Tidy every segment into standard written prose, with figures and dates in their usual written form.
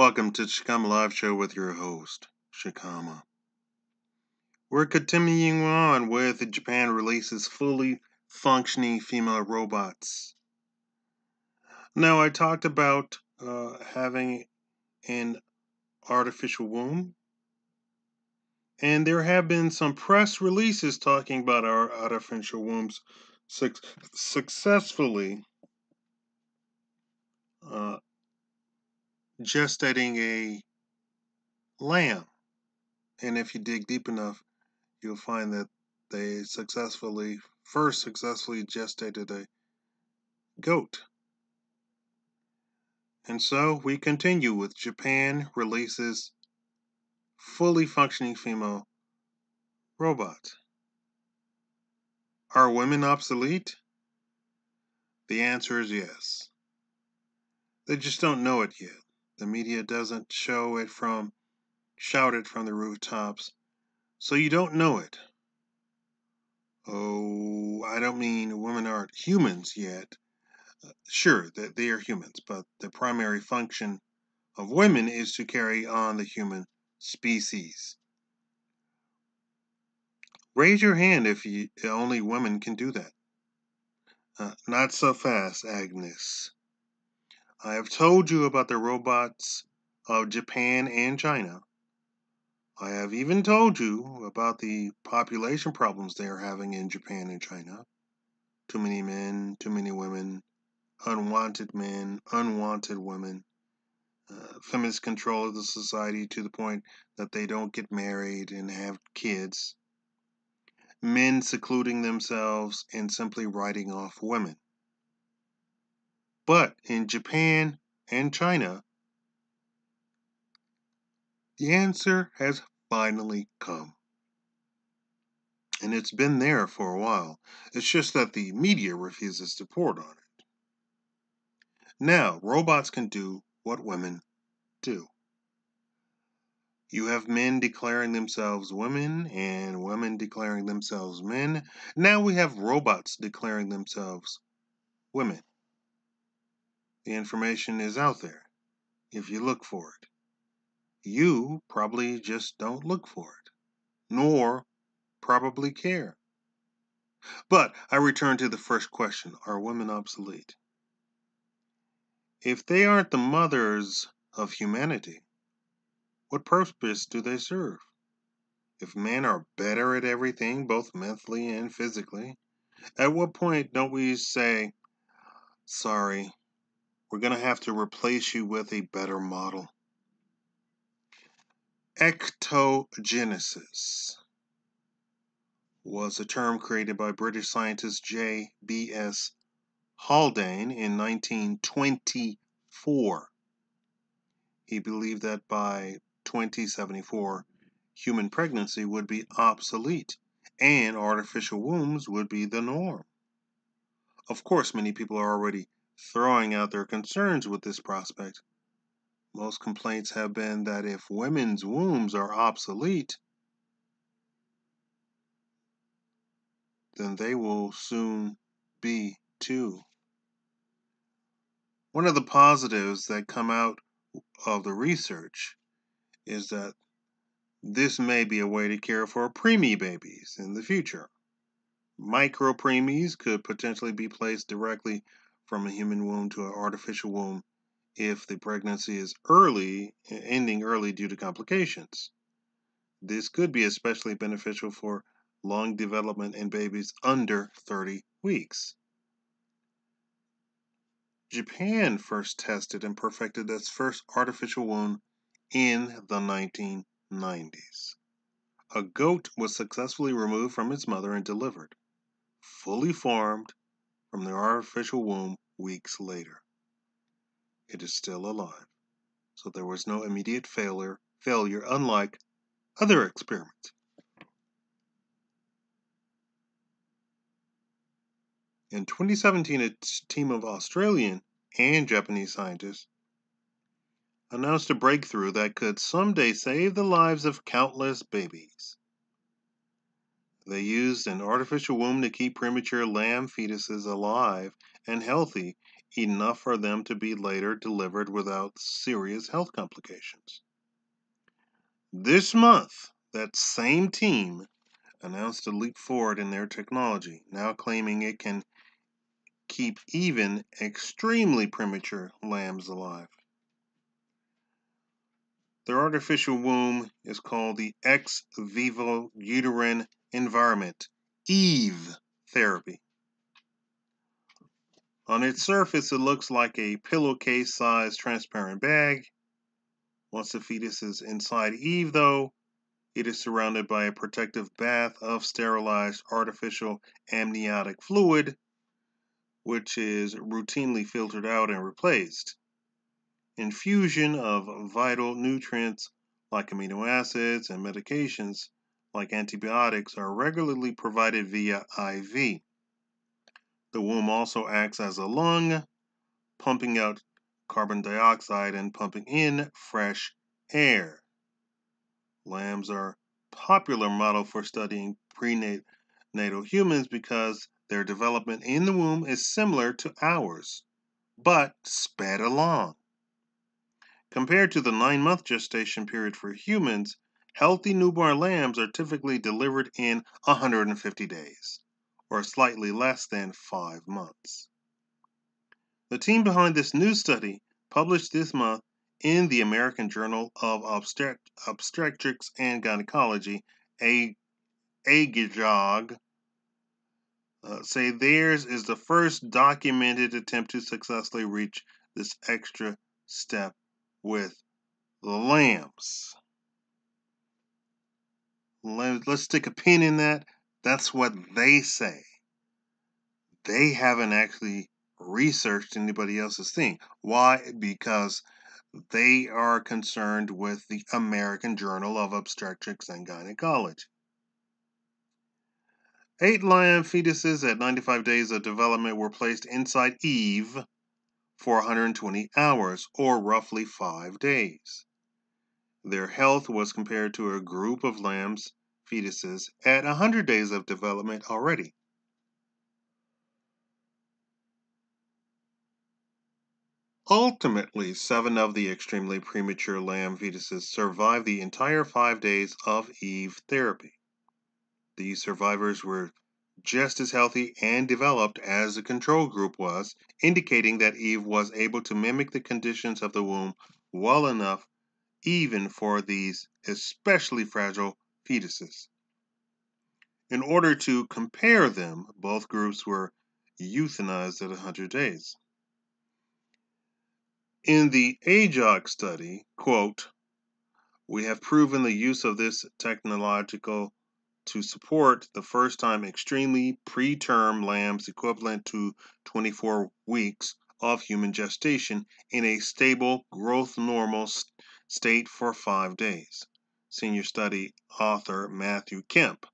Welcome to Shakaama Live Show with your host, Shakaama. We're continuing on with Japan releases fully functioning female robots. Now, I talked about having an artificial womb, and there have been some press releases talking about our artificial wombs successfully uh, gestating a lamb. And if you dig deep enough, you'll find that they first successfully gestated a goat. And so we continue with Japan releases fully functioning female robot. Are women obsolete? The answer is yes. They just don't know it yet. The media doesn't shout it from the rooftops, so you don't know it. Oh, I don't mean women aren't humans yet. Sure, that they are humans, but the primary function of women is to carry on the human species. Raise your hand if only women can do that. Not so fast, Agnes. I have told you about the robots of Japan and China. I have even told you about the population problems they are having in Japan and China. Too many men, too many women, unwanted men, unwanted women. Feminist control of the society to the point that they don't get married and have kids. Men secluding themselves and simply writing off women. But in Japan and China, the answer has finally come. And it's been there for a while. It's just that the media refuses to report on it. Now, robots can do what women do. You have men declaring themselves women and women declaring themselves men. Now we have robots declaring themselves women. The information is out there if you look for it. You probably just don't look for it, nor probably care. But I return to the first question, are women obsolete? If they aren't the mothers of humanity, what purpose do they serve? If men are better at everything, both mentally and physically, at what point don't we say, sorry, we're going to have to replace you with a better model? Ectogenesis was a term created by British scientist J.B.S. Haldane in 1924. He believed that by 2074, human pregnancy would be obsolete and artificial wombs would be the norm. Of course, many people are already throwing out their concerns with this prospect. Most complaints have been that if women's wombs are obsolete, then they will soon be too. One of the positives that come out of the research is that this may be a way to care for preemie babies in the future. Micro preemies could potentially be placed directly from a human womb to an artificial womb if the pregnancy is ending early due to complications. This could be especially beneficial for lung development in babies under 30 weeks. Japan first tested and perfected its first artificial womb in the 1990s. A goat was successfully removed from its mother and delivered, fully formed from the artificial womb weeks later. It is still alive, so there was no immediate failure unlike other experiments. In 2017, a team of Australian and Japanese scientists announced a breakthrough that could someday save the lives of countless babies. They used an artificial womb to keep premature lamb fetuses alive and healthy enough for them to be later delivered without serious health complications. This month, that same team announced a leap forward in their technology, now claiming it can keep even extremely premature lambs alive. Their artificial womb is called the ex vivo uterine environment, EVE therapy. On its surface, it looks like a pillowcase-sized transparent bag. Once the fetus is inside Eve, though, it is surrounded by a protective bath of sterilized artificial amniotic fluid, which is routinely filtered out and replaced. Infusion of vital nutrients like amino acids and medications like antibiotics are regularly provided via IV. The womb also acts as a lung, pumping out carbon dioxide and pumping in fresh air. Lambs are a popular model for studying prenatal humans because their development in the womb is similar to ours, but sped along. Compared to the 9-month gestation period for humans, healthy newborn lambs are typically delivered in 150 days, or slightly less than 5 months. The team behind this new study, published this month in the American Journal of Obstetrics and Gynecology, AGOG, say theirs is the first documented attempt to successfully reach this extra step with the lambs. Let's stick a pin in that. That's what they say. They haven't actually researched anybody else's thing. Why? Because they are concerned with the American Journal of Obstetrics and Gynecology. 8 lamb fetuses at 95 days of development were placed inside Eve for 120 hours, or roughly 5 days. Their health was compared to a group of lambs fetuses at 100 days of development already. Ultimately, 7 of the extremely premature lamb fetuses survived the entire 5 days of Eve therapy. These survivors were just as healthy and developed as the control group was, indicating that Eve was able to mimic the conditions of the womb well enough even for these especially fragile fetuses. In order to compare them, both groups were euthanized at 100 days. In the AJOG study, quote, we have proven the use of this technological to support the first time extremely preterm lambs equivalent to 24 weeks of human gestation in a stable growth normal state for 5 days. Senior study author Matthew Kemp,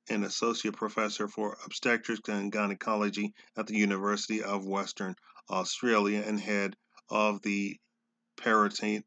an associate professor for obstetrics and gynecology at the University of Western Australia and head of the perinatal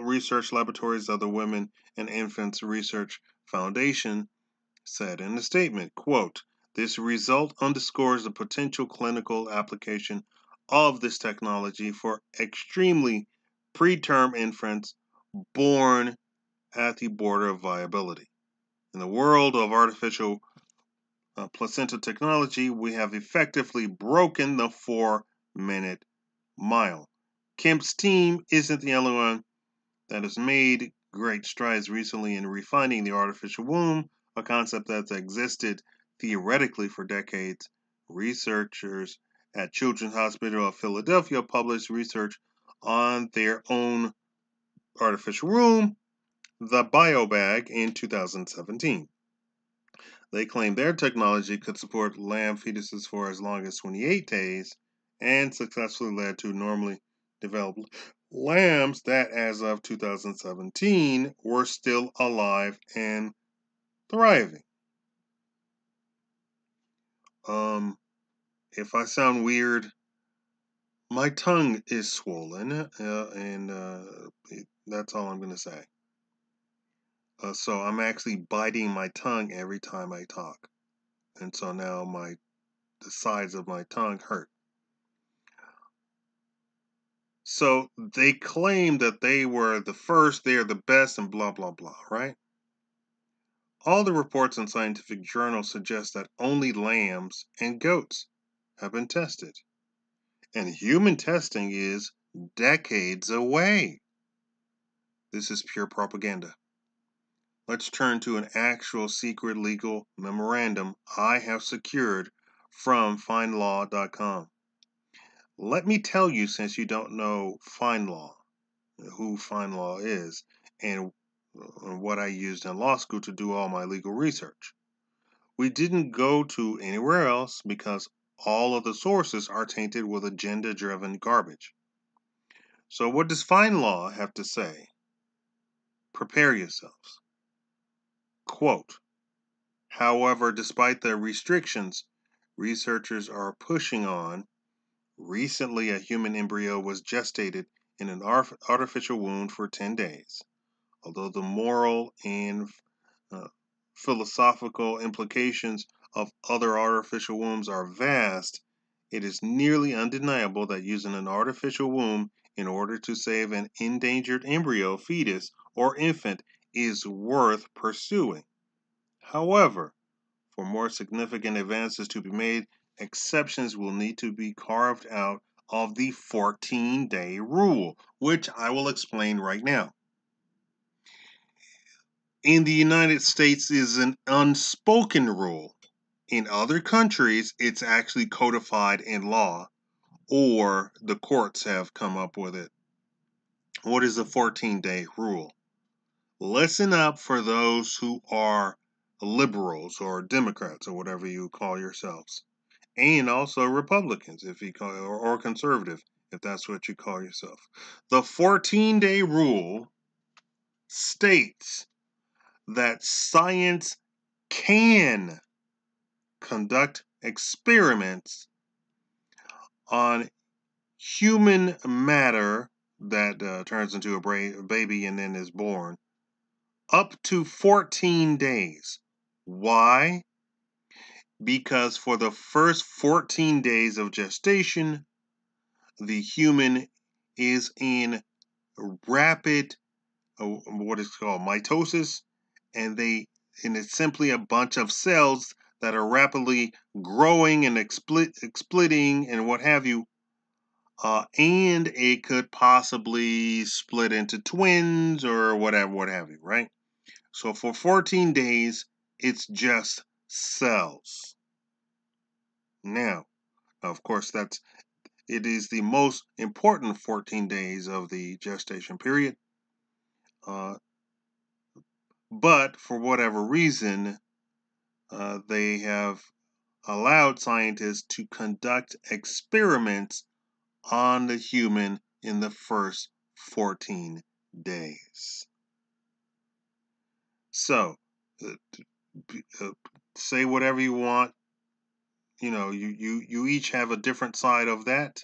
research laboratories of the Women and Infants Research Foundation, said in a statement, quote, this result underscores the potential clinical application of this technology for extremely preterm infants born at the border of viability. In the world of artificial placenta technology, we have effectively broken the 4-minute mile. Kemp's team isn't the only one that has made great strides recently in refining the artificial womb, a concept that's existed theoretically for decades. Researchers at Children's Hospital of Philadelphia published research on their own artificial womb, the BioBag, in 2017. They claimed their technology could support lamb fetuses for as long as 28 days and successfully led to normally developed lambs that, as of 2017, were still alive and thriving. If I sound weird, my tongue is swollen, and that's all I'm going to say. So I'm actually biting my tongue every time I talk, and so now the sides of my tongue hurt. So they claim that they were the first, they are the best, and blah, blah, blah, right? All the reports in scientific journals suggest that only lambs and goats have been tested. And human testing is decades away. This is pure propaganda. Let's turn to an actual secret legal memorandum I have secured from findlaw.com. Let me tell you, since you don't know FindLaw, who FindLaw is, and what I used in law school to do all my legal research. We didn't go to anywhere else because all of the sources are tainted with agenda-driven garbage. So what does FindLaw have to say? Prepare yourselves. Quote, however, despite the restrictions researchers are pushing on, recently a human embryo was gestated in an artificial womb for 10 days. Although the moral and uh, philosophical implications of other artificial wombs are vast, it is nearly undeniable that using an artificial womb in order to save an endangered embryo, fetus, or infant is worth pursuing. However, for more significant advances to be made, exceptions will need to be carved out of the 14-day rule, which I will explain right now. In the United States is an unspoken rule. In other countries, it's actually codified in law, or the courts have come up with it. What is the 14-day rule? Listen up for those who are liberals or Democrats or whatever you call yourselves, and also Republicans if you call or conservative if that's what you call yourself. The 14-day rule states that science can conduct experiments on human matter that turns into a baby and then is born up to 14 days. Why? Because for the first 14 days of gestation, the human is in rapid, what is called mitosis, and it's simply a bunch of cells that are rapidly growing and splitting and what have you, and it could possibly split into twins or whatever, what have you, right? So for 14 days, it's just cells. Now, of course, it is the most important 14 days of the gestation period. But for whatever reason, they have allowed scientists to conduct experiments on the human in the first 14 days. So, uh, say whatever you want. You know, you each have a different side of that.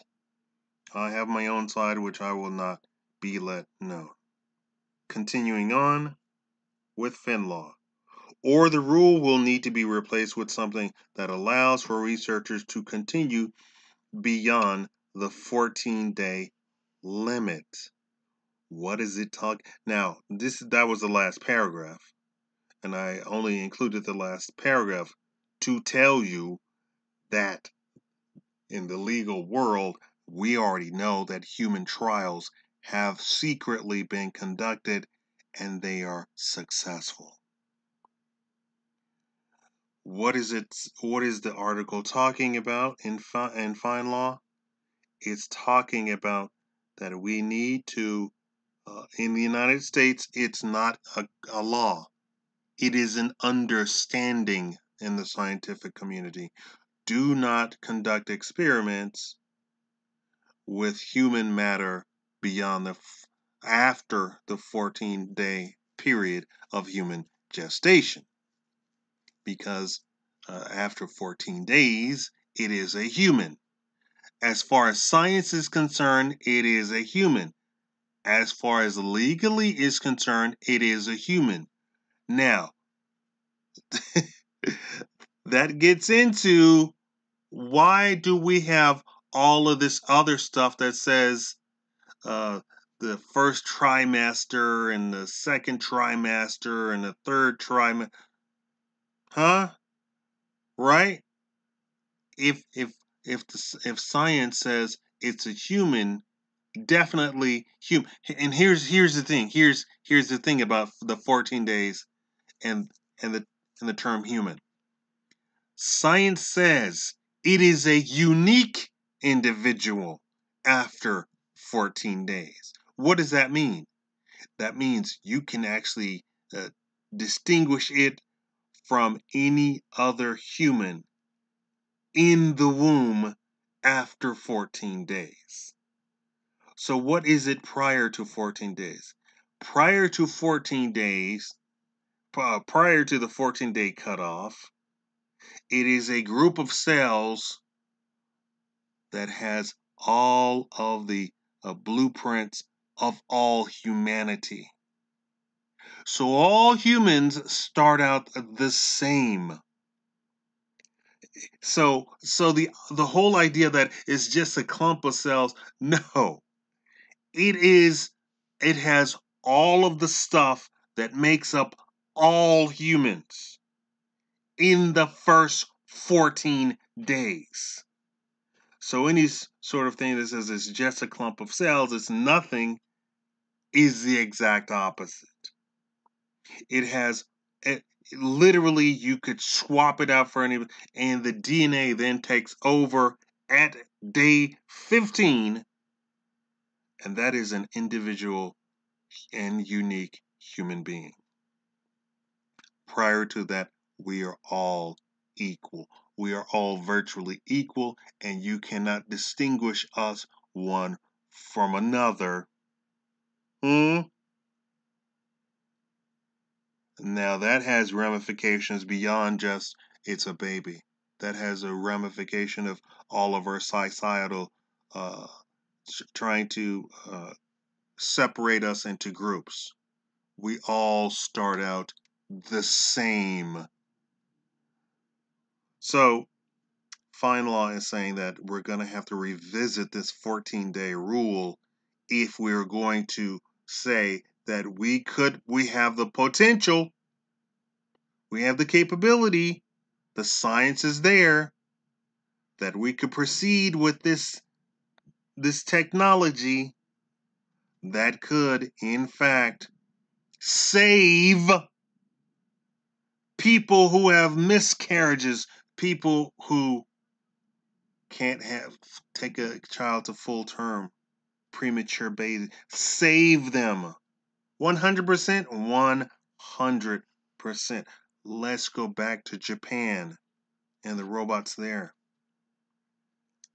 I have my own side, which I will not be let known. Continuing on with FinLaw. Or the rule will need to be replaced with something that allows for researchers to continue beyond the 14-day limit. What is it talk? Now, that was the last paragraph, and I only included the last paragraph to tell you that in the legal world, we already know that human trials have secretly been conducted and they are successful. What is it? What is the article talking about in FindLaw? It's talking about that we need to, in the United States, it's not a law. It is an understanding in the scientific community. Do not conduct experiments with human matter beyond after the 14-day period of human gestation, because after 14 days, it is a human. As far as science is concerned, it is a human. As far as legally is concerned, it is a human. Now, that gets into why do we have all of this other stuff that says uh, the first trimester and the second trimester and the third trimester. Huh? Right? If if if science says it's a human, definitely human. And here's the thing. Here's the thing about the 14 days and and the and the term human. Science says it is a unique individual after 14 days. What does that mean? That means you can actually distinguish it from any other human in the womb after 14 days. So, what is it prior to 14 days? Prior to 14 days, prior to the 14-day cutoff, it is a group of cells that has all of the blueprints of all humanity. So all humans start out the same. So the whole idea that it's just a clump of cells, no. It has all of the stuff that makes up all humans in the first 14 days. So any sort of thing that says it's just a clump of cells, it's nothing, is the exact opposite. It has literally you could swap it out for any, and the DNA then takes over at day 15, and that is an individual and unique human being. Prior to that, we are all equal. We are all virtually equal, and you cannot distinguish us one from another. Now that has ramifications beyond just it's a baby. That has a ramification of all of our societal trying to separate us into groups. We all start out the same. So fine law is saying that we're going to have to revisit this 14-day rule if we're going to say that we have the potential, we have the capability, the science is there, that we could proceed with this technology that could in fact save people who have miscarriages, people who can't take a child to full term, premature baby, save them. 100%, 100%. Let's go back to Japan and the robots there.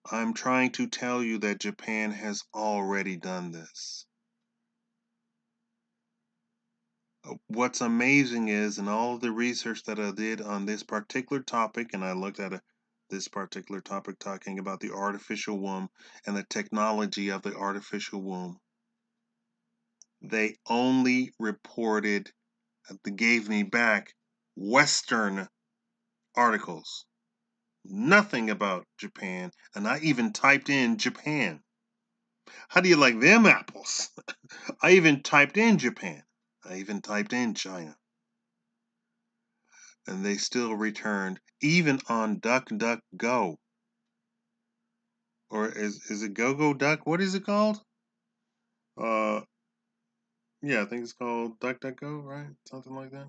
I'm trying to tell you that Japan has already done this. What's amazing is, in all of the research that I did on this particular topic, and I looked at this particular topic talking about the artificial womb and the technology of the artificial womb, they only reported, they gave me back Western articles. Nothing about Japan, and I even typed in Japan. How do you like them apples? I even typed in Japan. I even typed in China. And they still returned, even on DuckDuckGo. Or is it Duck? What is it called? Uh, yeah, I think it's called DuckDuckGo, right? Something like that.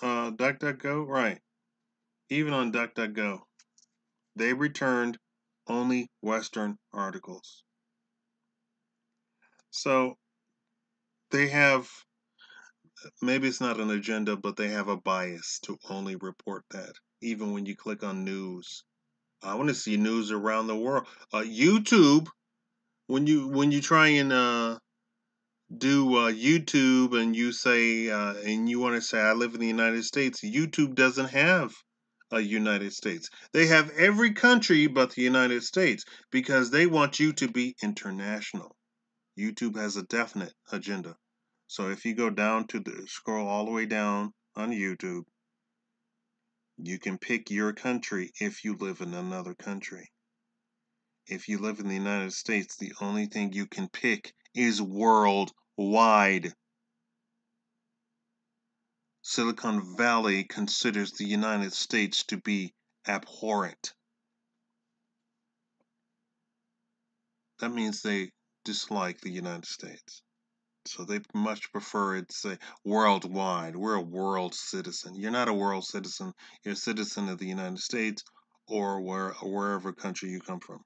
DuckDuckGo, right? Even on DuckDuckGo, they returned only Western articles. So they have, maybe it's not an agenda, but they have a bias to only report that. Even when you click on news, I want to see news around the world. YouTube, when you try and do YouTube and you say and you want to say I live in the United States, YouTube doesn't have a United States. They have every country but the United States because they want you to be international. YouTube has a definite agenda. So if you go down to the scroll all the way down on YouTube, you can pick your country if you live in another country. if you live in the United States, the only thing you can pick is worldwide. Silicon Valley considers the United States to be abhorrent. That means they dislike the United States. So they much prefer it to say worldwide. We're a world citizen. You're not a world citizen. You're a citizen of the United States or wherever country you come from.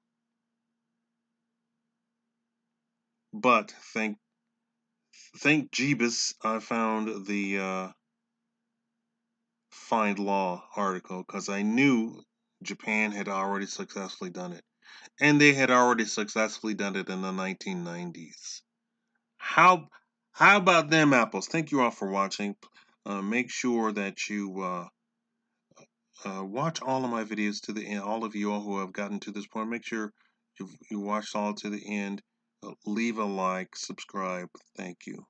But thank Jeebus, I found the Find Law article because I knew Japan had already successfully done it. And they had already successfully done it in the 1990s. How about them apples? Thank you all for watching. Make sure that you watch all of my videos to the end. All of you all who have gotten to this point, make sure you watched all to the end. Leave a like, subscribe. Thank you.